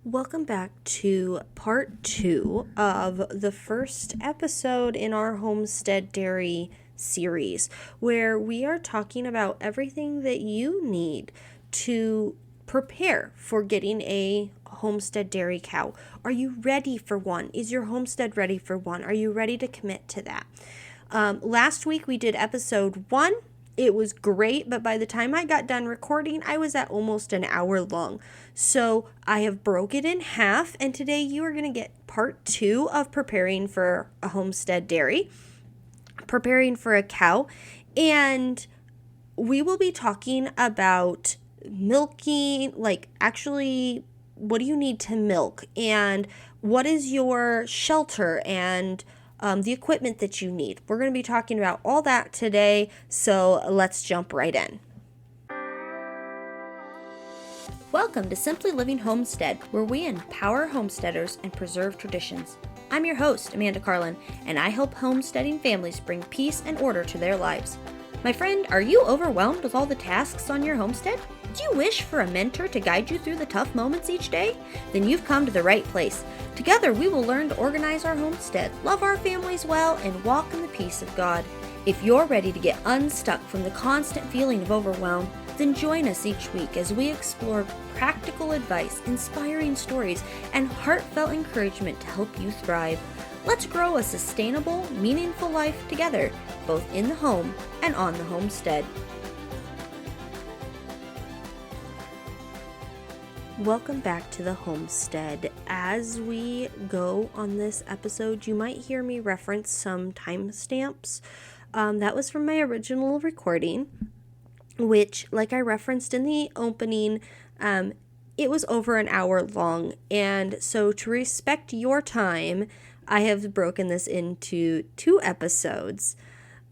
Welcome back to part 2 of the first episode in our Homestead Dairy series, where we are talking about everything that you need to prepare for getting a Homestead Dairy cow. Are you ready for one? Is your homestead ready for one? Are you ready to commit to that? Last week we did episode 1. It was great, but by the time I got done recording, I was at almost an hour long. So I have broke it in half, and today you are going to get part 2 of preparing for a homestead dairy, preparing for a cow, and we will be talking about milking, actually, what do you need to milk, and what is your shelter, and the equipment that you need. We're going to be talking about all that today, so let's jump right in. Welcome to Simply Living Homestead, where we empower homesteaders and preserve traditions. I'm your host, Amanda Carlin, and I help homesteading families bring peace and order to their lives. My friend, are you overwhelmed with all the tasks on your homestead? Do you wish for a mentor to guide you through the tough moments each day? Then you've come to the right place. Together we will learn to organize our homestead, love our families well, and walk in the peace of God. If you're ready to get unstuck from the constant feeling of overwhelm, then join us each week as we explore practical advice, inspiring stories, and heartfelt encouragement to help you thrive. Let's grow a sustainable, meaningful life together, both in the home and on the homestead. Welcome back to the homestead. As we go on this episode, you might hear me reference some timestamps. That was from my original recording, which, like I referenced in the opening, it was over an hour long. And so to respect your time, I have broken this into 2 episodes.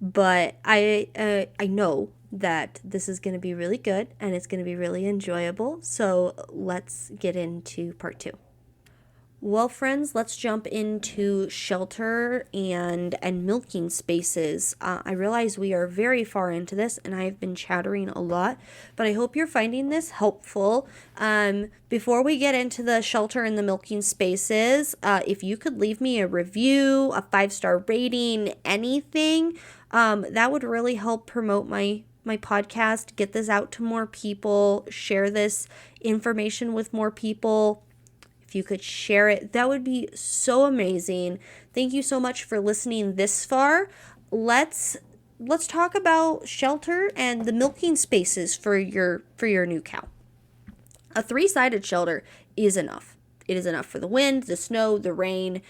But I know that this is going to be really good and it's going to be really enjoyable. So let's get into part 2. Well, friends, let's jump into shelter and milking spaces. I realize we are very far into this and I've been chattering a lot, but I hope you're finding this helpful. Before we get into the shelter and the milking spaces, if you could leave me a review, a 5-star rating, anything, that would really help promote my podcast, get this out to more people, share this information with more people. If you could share it, that would be so amazing. Thank you so much for listening this far. Let's talk about shelter and the milking spaces for your new cow. A 3-sided shelter is enough. It is enough for the wind, the snow, the rain.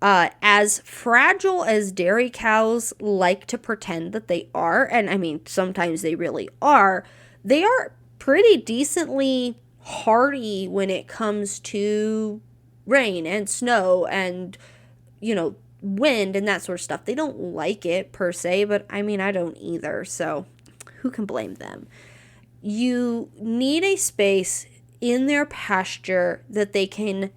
As fragile as dairy cows like to pretend that they are, and I mean, sometimes they really are, they are pretty decently hardy when it comes to rain and snow and, wind and that sort of stuff. They don't like it per se, but I mean, I don't either, so who can blame them? You need a space in their pasture that they can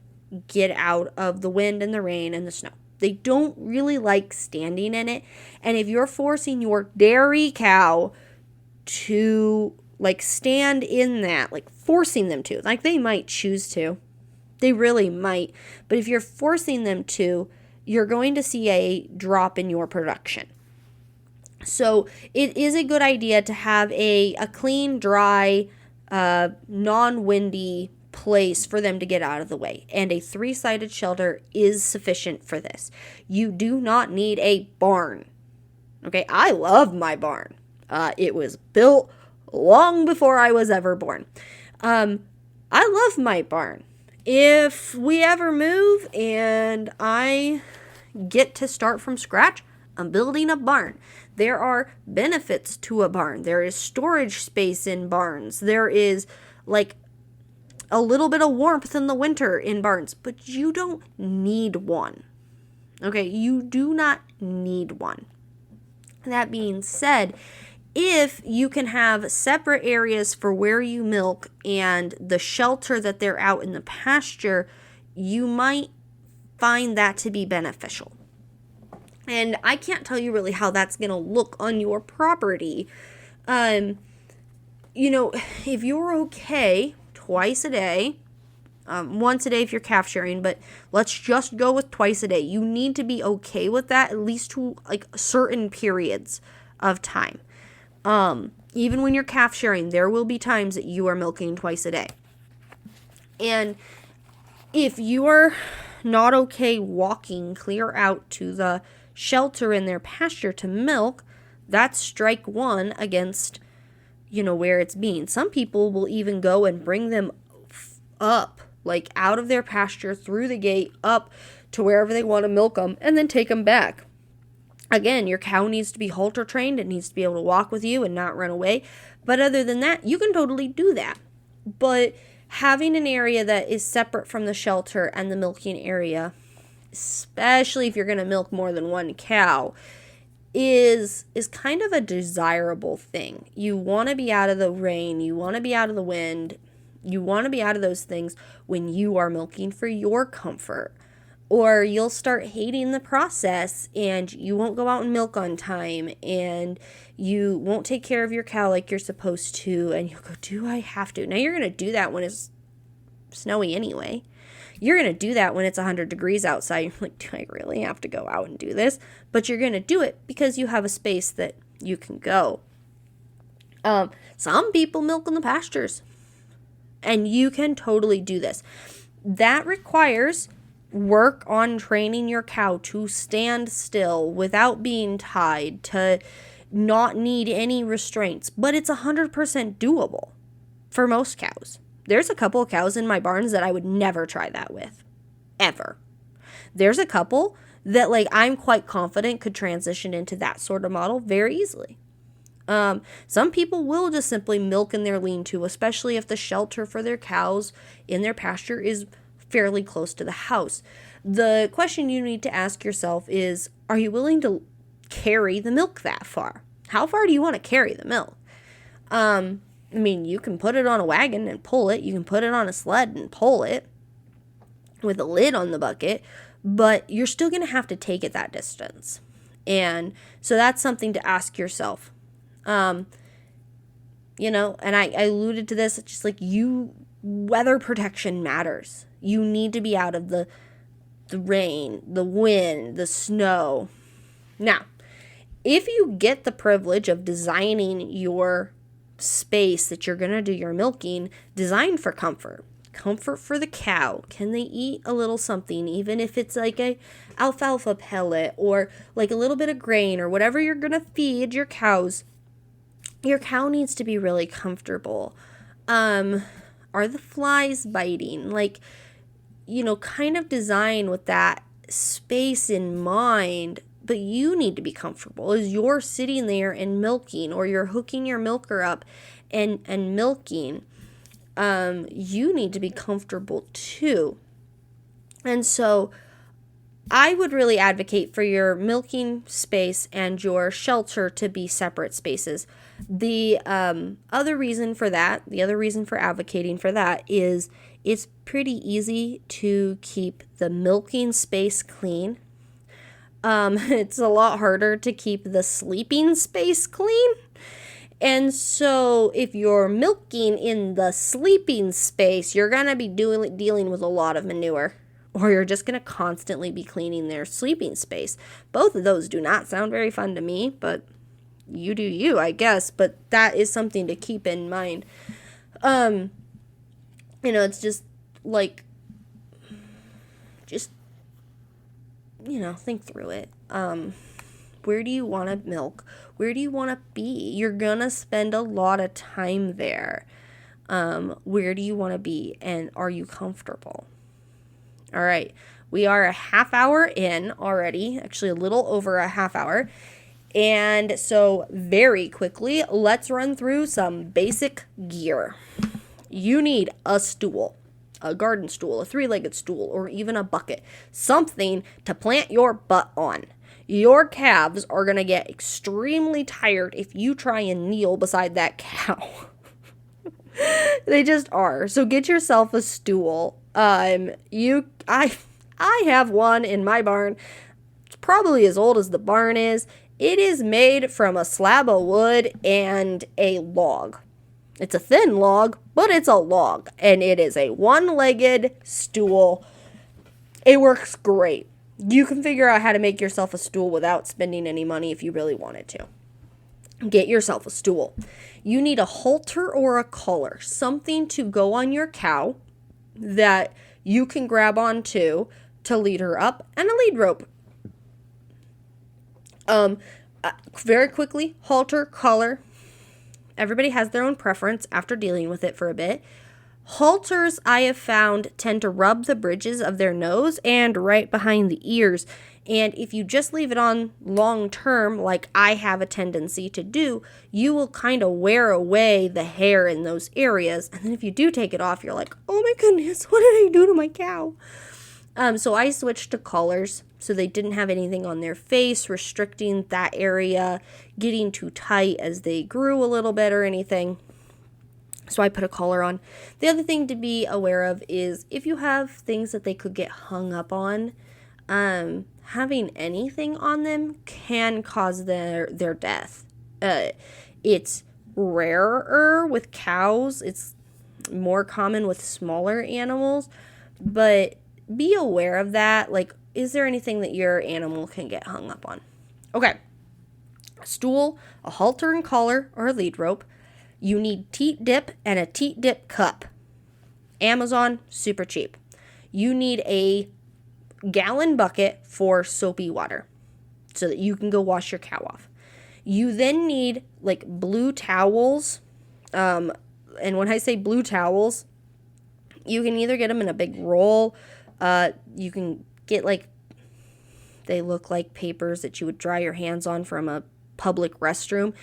get out of the wind and the rain and the snow. They don't really like standing in it, and if you're forcing your dairy cow to stand in that, forcing them to, they might choose to, they really might, but if you're forcing them to, you're going to see a drop in your production. So it is a good idea to have a clean, dry, non-windy place for them to get out of the way, and a 3-sided shelter is sufficient for this. You do not need a barn. Okay, I love my barn. It was built long before I was ever born. I love my barn. If we ever move and I get to start from scratch, I'm building a barn. There are benefits to a barn. There is storage space in barns. There is a little bit of warmth in the winter in barns, but you don't need one. Okay, you do not need one. That being said, if you can have separate areas for where you milk and the shelter that they're out in the pasture, you might find that to be beneficial. And I can't tell you really how that's going to look on your property. If you're okay twice a day once a day if you're calf sharing, but let's just go with twice a day. You need to be okay with that, at least to like certain periods of time. Even when you're calf sharing, there will be times that you are milking twice a day. And if you are not okay walking clear out to the shelter in their pasture to milk, that's strike one against, where it's being. Some people will even go and bring them up, like out of their pasture, through the gate, up to wherever they want to milk them, and then take them back. Again, your cow needs to be halter trained. It needs to be able to walk with you and not run away. But other than that, you can totally do that. But having an area that is separate from the shelter and the milking area, especially if you're going to milk more than one cow, is kind of a desirable thing. You want to be out of the rain. You want to be out of the wind. You want to be out of those things when you are milking for your comfort. Or you'll start hating the process and you won't go out and milk on time and you won't take care of your cow like you're supposed to. And you'll go, do I have to? Now you're going to do that when it's snowy anyway. You're going to do that when it's 100 degrees outside. You're like, do I really have to go out and do this? But you're going to do it because you have a space that you can go. Some people milk in the pastures. And you can totally do this. That requires work on training your cow to stand still without being tied, to not need any restraints. But it's 100% doable for most cows. There's a couple of cows in my barns that I would never try that with. Ever. There's a couple that I'm quite confident could transition into that sort of model very easily. Some people will just simply milk in their lean-to, especially if the shelter for their cows in their pasture is fairly close to the house. The question you need to ask yourself is, are you willing to carry the milk that far? How far do you want to carry the milk? You can put it on a wagon and pull it. You can put it on a sled and pull it with a lid on the bucket, but you're still going to have to take it that distance. And so that's something to ask yourself. And I alluded to this, it's just weather protection matters. You need to be out of the rain, the wind, the snow. Now, if you get the privilege of designing your space that you're going to do your milking, design for comfort. Comfort for the cow. Can they eat a little something, even if it's a alfalfa pellet or a little bit of grain or whatever you're going to feed your cows? Your cow needs to be really comfortable. Are the flies biting? Kind of design with that space in mind, but you need to be comfortable. As you're sitting there and milking, or you're hooking your milker up and milking, you need to be comfortable too. And so I would really advocate for your milking space and your shelter to be separate spaces. The other reason for advocating for that is it's pretty easy to keep the milking space clean. It's a lot harder to keep the sleeping space clean. And so if you're milking in the sleeping space, you're going to be dealing with a lot of manure. Or you're just going to constantly be cleaning their sleeping space. Both of those do not sound very fun to me, but you do you, I guess. But that is something to keep in mind. It's just think through it. Where do you want to milk? Where do you want to be? You're going to spend a lot of time there. Where do you want to be? And are you comfortable? All right, we are a half hour in already, actually a little over a half hour. And so very quickly, let's run through some basic gear. You need a stool, a garden stool, a 3-legged stool, or even a bucket, something to plant your butt on. Your calves are going to get extremely tired if you try and kneel beside that cow. They just are. So get yourself a stool. I have one in my barn. It's probably as old as the barn is. It is made from a slab of wood and a log. It's a thin log, but it's a log, and it is a one-legged stool. It works great. You can figure out how to make yourself a stool without spending any money if you really wanted to. Get yourself a stool. You need a halter or a collar, something to go on your cow that you can grab onto to lead her up, and a lead rope. Very quickly, halter, collar. Everybody has their own preference after dealing with it for a bit. Halters, I have found, tend to rub the bridges of their nose and right behind the ears. And if you just leave it on long term, like I have a tendency to do, you will kind of wear away the hair in those areas. And then if you do take it off, you're like, oh my goodness, what did I do to my cow? So I switched to collars so they didn't have anything on their face, restricting that area, getting too tight as they grew a little bit or anything. So I put a collar on. The other thing to be aware of is if you have things that they could get hung up on, having anything on them can cause their death. It's rarer with cows. It's more common with smaller animals, but be aware of that. Like, is there anything that your animal can get hung up on? Okay. A stool, a halter and collar, or a lead rope. You need teat dip and a teat dip cup. Amazon, super cheap. You need a gallon bucket for soapy water so that you can go wash your cow off. You then need like blue towels. And when I say blue towels, you can either get them in a big roll. You can get they look like papers that you would dry your hands on from a public restroom.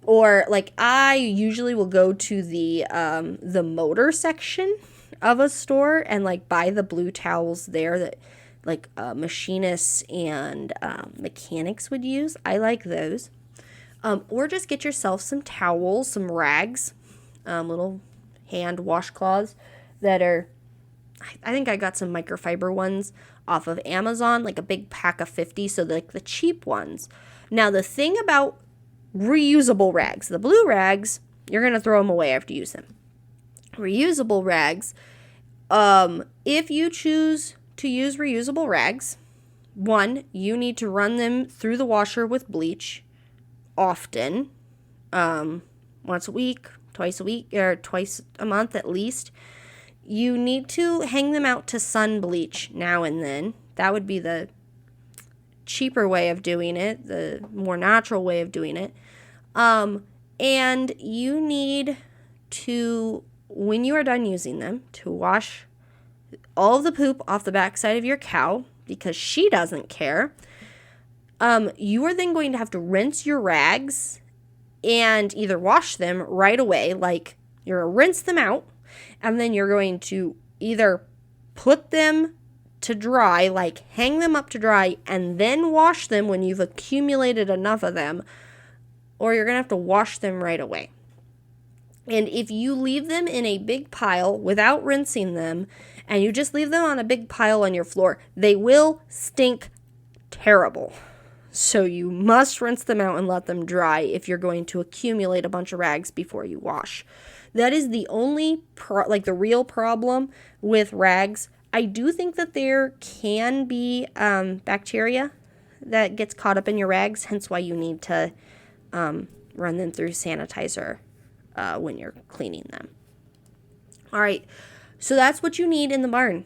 Or like I usually will go to the motor section of a store and like buy the blue towels there that like machinists and mechanics would use. I like those. Or just get yourself some towels, some rags, little hand washcloths that are, I think I got some microfiber ones off of Amazon, like a big pack of 50, so like the cheap ones. Now the thing about reusable rags, the blue rags, you're going to throw them away after you use them. Reusable rags, if you choose to use reusable rags, one, you need to run them through the washer with bleach often, once a week, twice a week, or twice a month at least. You need to hang them out to sun bleach now and then. That would be the cheaper way of doing it, the more natural way of doing it. And you need to, when you are done using them, to wash all of the poop off the backside of your cow because she doesn't care. You are then going to have to rinse your rags and either wash them right away, like you're going to rinse them out, and then you're going to either put them to dry, like hang them up to dry, and then wash them when you've accumulated enough of them, or you're going to have to wash them right away. And if you leave them in a big pile without rinsing them, and you just leave them on a big pile on your floor, they will stink terrible. So you must rinse them out and let them dry if you're going to accumulate a bunch of rags before you wash. That is the only, the real problem with rags. I do think that there can be bacteria that gets caught up in your rags, hence why you need to run them through sanitizer when you're cleaning them. All right, so that's what you need in the barn,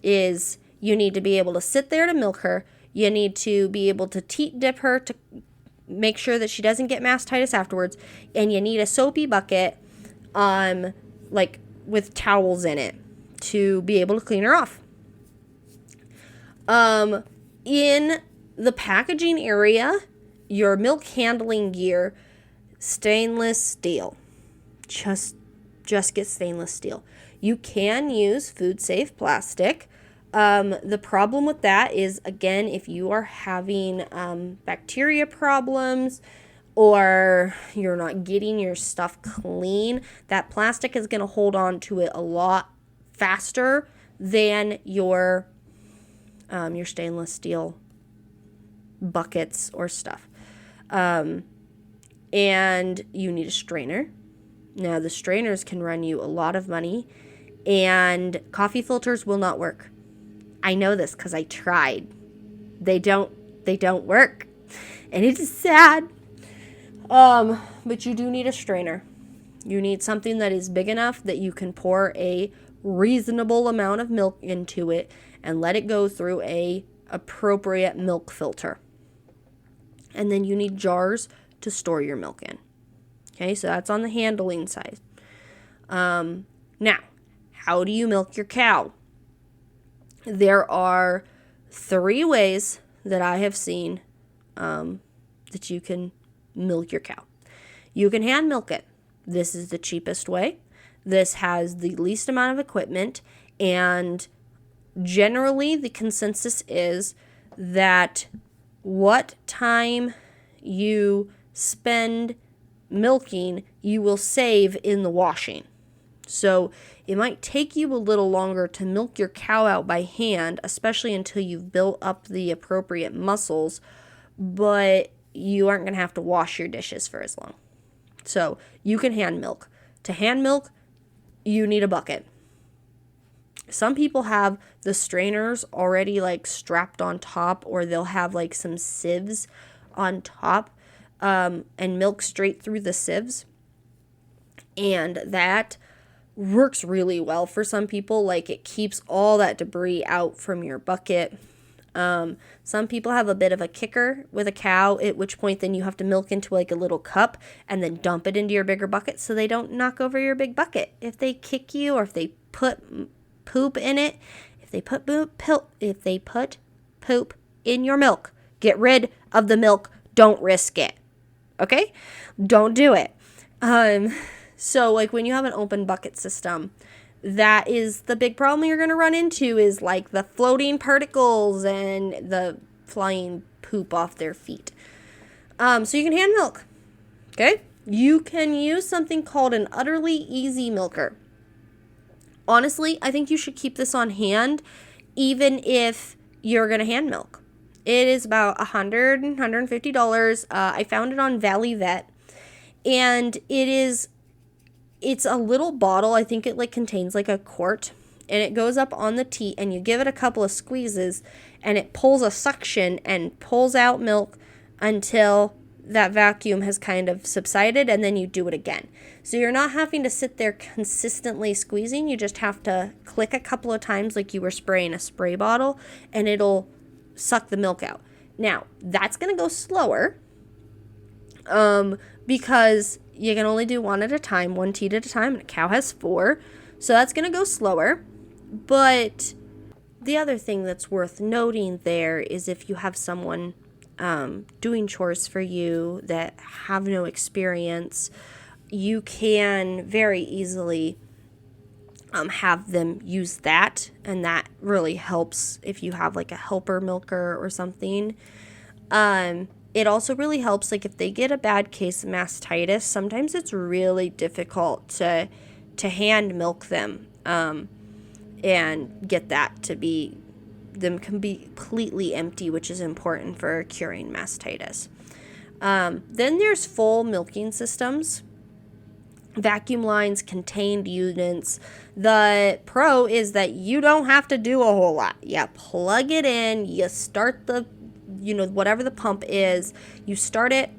is you need to be able to sit there to milk her. You need to be able to teat dip her to make sure that she doesn't get mastitis afterwards. And you need a soapy bucket, with towels in it to be able to clean her off. In the packaging area, your milk handling gear, stainless steel. Just get stainless steel. You can use food safe plastic. The problem with that is, again, if you are having bacteria problems or you're not getting your stuff clean, that plastic is going to hold on to it a lot faster than your stainless steel buckets or stuff. And you need a strainer. Now, the strainers can run you a lot of money, and coffee filters will not work. I know this because I tried. They don't work, and it is sad. But you do need a strainer. You need something that is big enough that you can pour a reasonable amount of milk into it and let it go through a appropriate milk filter. And then you need jars to store your milk in. Okay, so that's on the handling side. Now, how do you milk your cow? There are 3 ways that I have seen that you can milk your cow. You can hand milk it. This is the cheapest way. This has the least amount of equipment, and generally the consensus is that what time you spend milking, you will save in the washing. So it might take you a little longer to milk your cow out by hand, especially until you've built up the appropriate muscles, but you aren't going to have to wash your dishes for as long. So you can hand milk. To hand milk, you need a bucket. Some people have the strainers already like strapped on top, or they'll have like some sieves on top and milk straight through the sieves. And that works really well for some people. Like, it keeps all that debris out from your bucket. Some people have a bit of a kicker with a cow, at which point then you have to milk into like a little cup and then dump it into your bigger bucket so they don't knock over your big bucket. If they kick you, or if they put poop in it, if they put poop in your milk, get rid of the milk. Don't risk it. Okay? Don't do it. So like when you have an open bucket system, that is the big problem you're going to run into, is like the floating particles and the flying poop off their feet. So you can hand milk. Okay? You can use something called an utterly easy milker. Honestly, I think you should keep this on hand even if you're going to hand milk. It is about $100, $150. I found it on Valley Vet, and it's a little bottle. I think it like contains like a quart, and it goes up on the teat, and you give it a couple of squeezes, and it pulls a suction and pulls out milk until that vacuum has kind of subsided, and then you do it again. So you're not having to sit there consistently squeezing. You just have to click a couple of times like you were spraying a spray bottle, and it'll suck the milk out. Now, that's going to go slower because you can only do one at a time, 1 teat at a time, and a cow has 4. So that's going to go slower. But the other thing that's worth noting there is if you have someone doing chores for you that have no experience, you can very easily have them use that, and that really helps if you have like a helper milker or something. It also really helps like if they get a bad case of mastitis. Sometimes it's really difficult to hand milk them and get that to be, them can be completely empty, which is important for curing mastitis. Then there's full milking systems, vacuum lines, contained units. The pro is that you don't have to do a whole lot. You plug it in, you start the, whatever the pump is, you start it,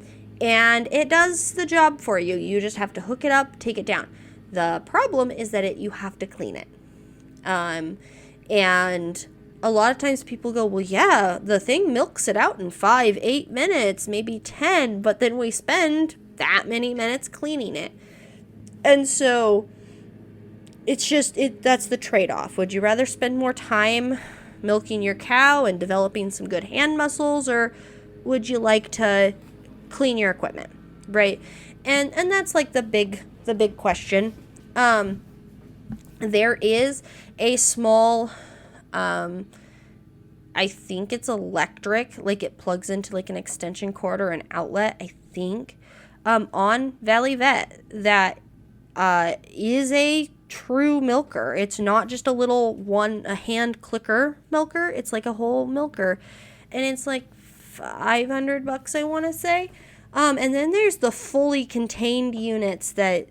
and it does the job for you. You just have to hook it up, take it down. The problem is that you have to clean it. And a lot of times people go, well, yeah, the thing milks it out in 5-8 minutes, maybe 10, but then we spend that many minutes cleaning it. And so it's just, that's the trade-off. Would you rather spend more time milking your cow and developing some good hand muscles, or would you like to clean your equipment, right? And that's like the big question. There is a small, I think it's electric, like it plugs into like an extension cord or an outlet, I think, on Valley Vet that is a true milker. It's not just a hand clicker milker. It's like a whole milker, and it's like $500, I want to say. And then there's the fully contained units that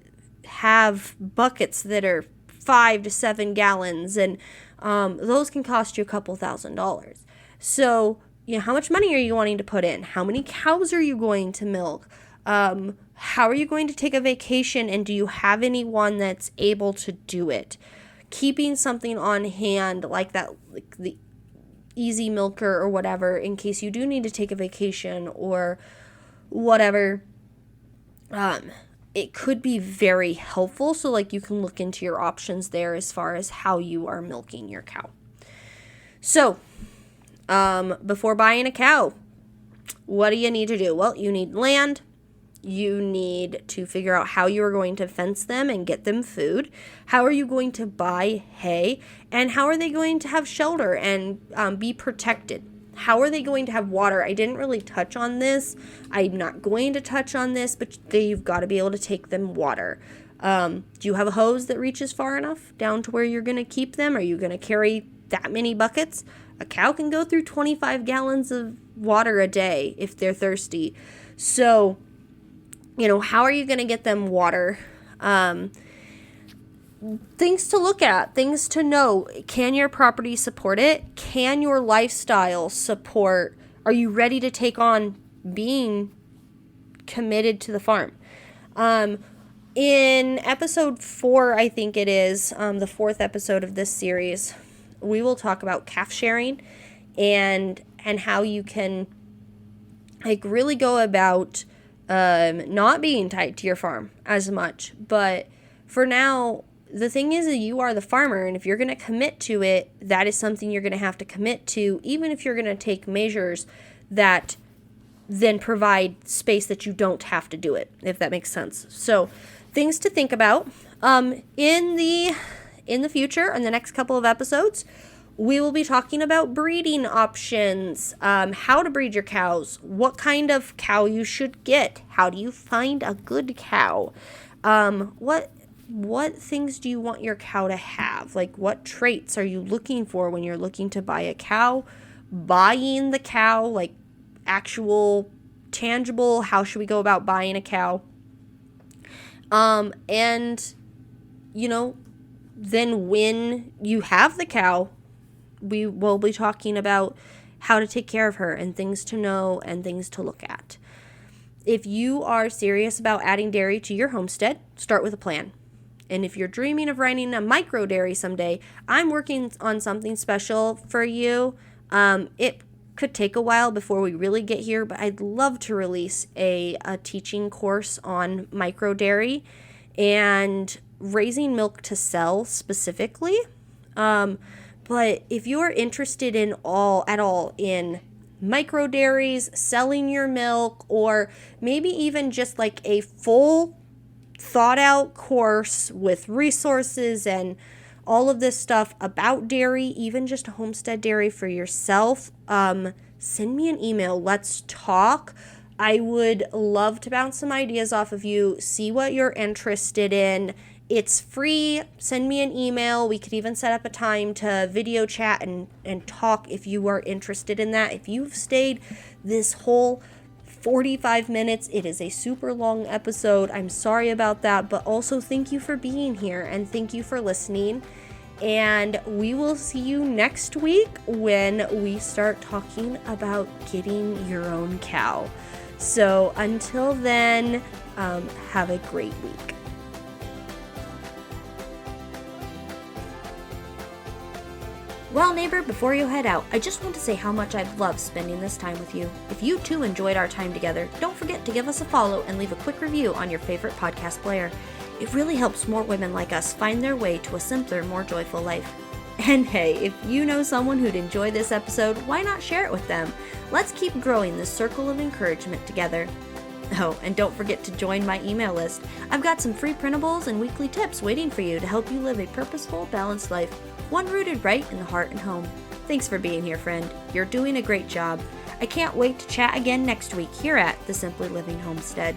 have buckets that are 5 to 7 gallons, and those can cost you a couple $1,000s. So, how much money are you wanting to put in? How many cows are you going to milk? How are you going to take a vacation, and do you have anyone that's able to do it? Keeping something on hand like that, like the easy milker or whatever, in case you do need to take a vacation or whatever, it could be very helpful. So like you can look into your options there as far as how you are milking your cow. So before buying a cow, what do you need to do? Well, you need land. You need to figure out how you are going to fence them and get them food. How are you going to buy hay? And how are they going to have shelter and be protected? How are they going to have water? I didn't really touch on this. I'm not going to touch on this, but you've got to be able to take them water. Do you have a hose that reaches far enough down to where you're going to keep them? Are you going to carry that many buckets? A cow can go through 25 gallons of water a day if they're thirsty. So, how are you going to get them water? Things to look at, things to know. Can your property support it? Can your lifestyle support? Are you ready to take on being committed to the farm? In episode 4, I think it is, the 4th episode of this series, we will talk about calf sharing and how you can really go about not being tied to your farm as much. But for now, the thing is that you are the farmer, and if you're going to commit to it, that is something you're going to have to commit to, even if you're going to take measures that then provide space that you don't have to do it, if that makes sense. So things to think about. In the future, in the next couple of episodes, we will be talking about breeding options, how to breed your cows, what kind of cow you should get, how do you find a good cow, what things do you want your cow to have, like what traits are you looking for when you're looking to buy a cow, buying the cow, like actual, tangible, how should we go about buying a cow, and, then when you have the cow, we will be talking about how to take care of her and things to know and things to look at. If you are serious about adding dairy to your homestead, start with a plan. And if you're dreaming of running a micro dairy someday, I'm working on something special for you. It could take a while before we really get here, but I'd love to release a teaching course on micro dairy and raising milk to sell specifically. But if you're interested at all in micro dairies, selling your milk, or maybe even just like a full thought out course with resources and all of this stuff about dairy, even just a homestead dairy for yourself, send me an email. Let's talk. I would love to bounce some ideas off of you, see what you're interested in. It's free. Send me an email. We could even set up a time to video chat and talk if you are interested in that. If you've stayed this whole 45 minutes, it is a super long episode. I'm sorry about that, but also thank you for being here and thank you for listening. And we will see you next week when we start talking about getting your own cow. So until then, have a great week. Well, neighbor, before you head out, I just want to say how much I've loved spending this time with you. If you too enjoyed our time together, don't forget to give us a follow and leave a quick review on your favorite podcast player. It really helps more women like us find their way to a simpler, more joyful life. And hey, if you know someone who'd enjoy this episode, why not share it with them? Let's keep growing this circle of encouragement together. Oh, and don't forget to join my email list. I've got some free printables and weekly tips waiting for you to help you live a purposeful, balanced life, one rooted right in the heart and home. Thanks for being here, friend. You're doing a great job. I can't wait to chat again next week here at the Simply Living Homestead.